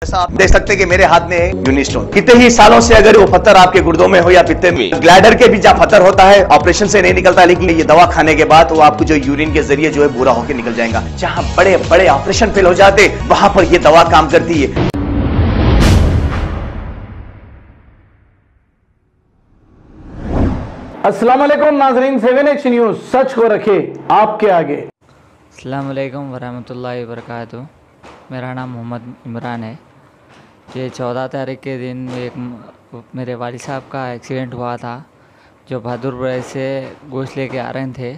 जैसा आप देख सकते हैं कि मेरे हाथ में यूनिस्टोन, कितने ही सालों से अगर वो पत्थर आपके गुर्दों में हो या पित्ते में, ग्लैडर के भी जहाँ पत्थर होता है ऑपरेशन से नहीं निकलता, लेकिन ये दवा खाने के बाद वो आपको जो यूरिन के जरिए जो है बुरा होकर निकल जाएगा। जहाँ बड़े बड़े ऑपरेशन फेल हो जाते वहां पर ये दवा काम करती है। अस्सलाम वालेकुम नाजरीन, 7H न्यूज़ सच को रखे आपके आगे। अस्सलाम वालेकुम वरहमतुल्लाहि वबरकातुहू। मेरा नाम मोहम्मद इमरान है। ये 14 तारीख के दिन मेरे वालिद साहब का एक्सीडेंट हुआ था, जो बहादुरपुर से गोश्त लेके आ रहे थे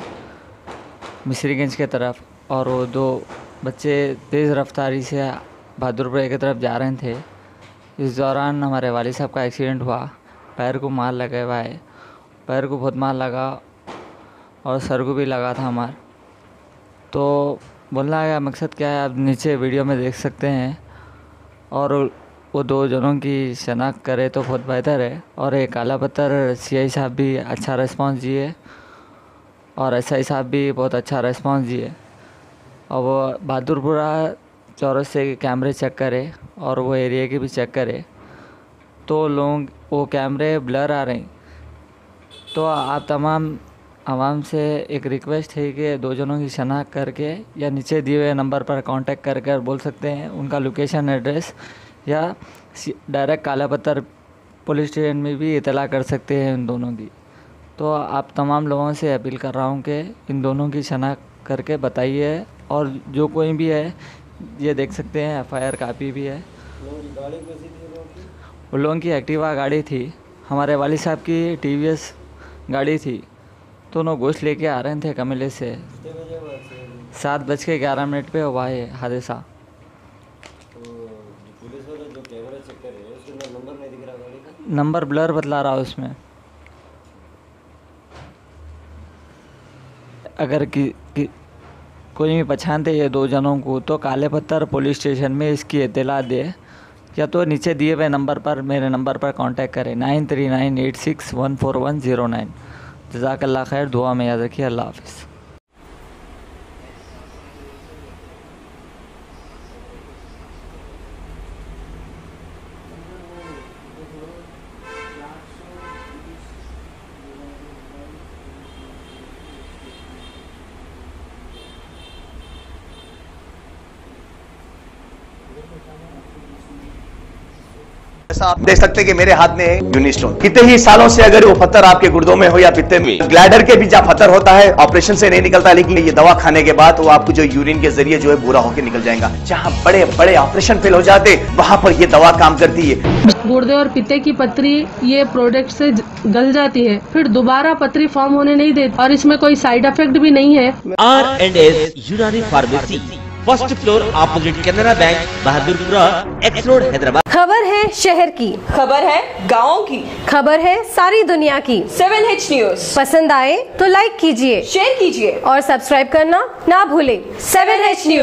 मिस्रीगंज के तरफ, और वो दो बच्चे तेज़ रफ्तारी से बहादुरपुर की तरफ जा रहे थे। इस दौरान हमारे वालिद साहब का एक्सीडेंट हुआ। पैर को मार लगा हुआ है, पैर को बहुत मार लगा और सर को भी लगा था हमार। तो बोलना का मकसद क्या है आप नीचे वीडियो में देख सकते हैं, और वो दो जनों की शनाख्त करे तो बहुत बेहतर है। और एक काला पत्थर CI साहब भी अच्छा रिस्पांस दिए और SI साहब भी बहुत अच्छा रिस्पांस दिए। और वो बहादुरपुरा चौरस्ते के कैमरे चेक करे और वो एरिया के भी चेक करे, तो लोग वो कैमरे ब्लर आ रहे हैं। तो आप तमाम आवाम से एक रिक्वेस्ट है कि दो जनों की शनाख्त करके या नीचे दिए हुए नंबर पर कांटेक्ट कर बोल सकते हैं उनका लोकेशन एड्रेस, या डायरेक्ट काला पत्थर पुलिस स्टेशन में भी इतला कर सकते हैं इन दोनों की। तो आप तमाम लोगों से अपील कर रहा हूँ कि इन दोनों की शनाख्त करके बताइए, और जो कोई भी है ये देख सकते हैं FIR कापी भी है। उन लोगों की एक्टिवा गाड़ी थी, हमारे वालिद साहब की TVS गाड़ी थी। दोनों गोश्त लेके आ रहे थे कमिले से। 7:11 पे हुआ है हादसा। नंबर ब्लर बतला रहा उसमें। अगर कोई भी पहचानते ये दो जनों को तो काले पत्थर पुलिस स्टेशन में इसकी इत्तला दे, या तो नीचे दिए हुए नंबर पर मेरे नंबर पर कांटेक्ट करें 9398614109। जज़ाकल्लाह खैर, दुआ में याद रखिए। अल्लाह हाफ़िज़। जैसा आप देख सकते हैं कि मेरे हाथ में यूनिस्टोन, कितने ही सालों से अगर वो पत्थर आपके गुर्दों में हो या पित्ते में, ग्लैडर के भी जहाँ पत्थर होता है ऑपरेशन से नहीं निकलता, लेकिन ये दवा खाने के बाद वो आपको जो यूरिन के जरिए जो है बुरा होकर निकल जाएगा। जहाँ बड़े बड़े ऑपरेशन फेल हो जाते वहां पर ये दवा काम करती है। गुर्दे और पित्ते की पथरी ये प्रोडक्ट से गल जाती है, फिर दोबारा पथरी फॉर्म होने नहीं देती, और इसमें कोई साइड इफेक्ट भी नहीं है। R&S यूनानी pharmacy, first floor opposite Canara bank, Bahadurpura X road, Hyderabad. खबर है शहर की, खबर है गाँव की, खबर है सारी दुनिया की। 7H न्यूज़ पसंद आए तो लाइक कीजिए, शेयर कीजिए और सब्सक्राइब करना ना भूलें। 7H news.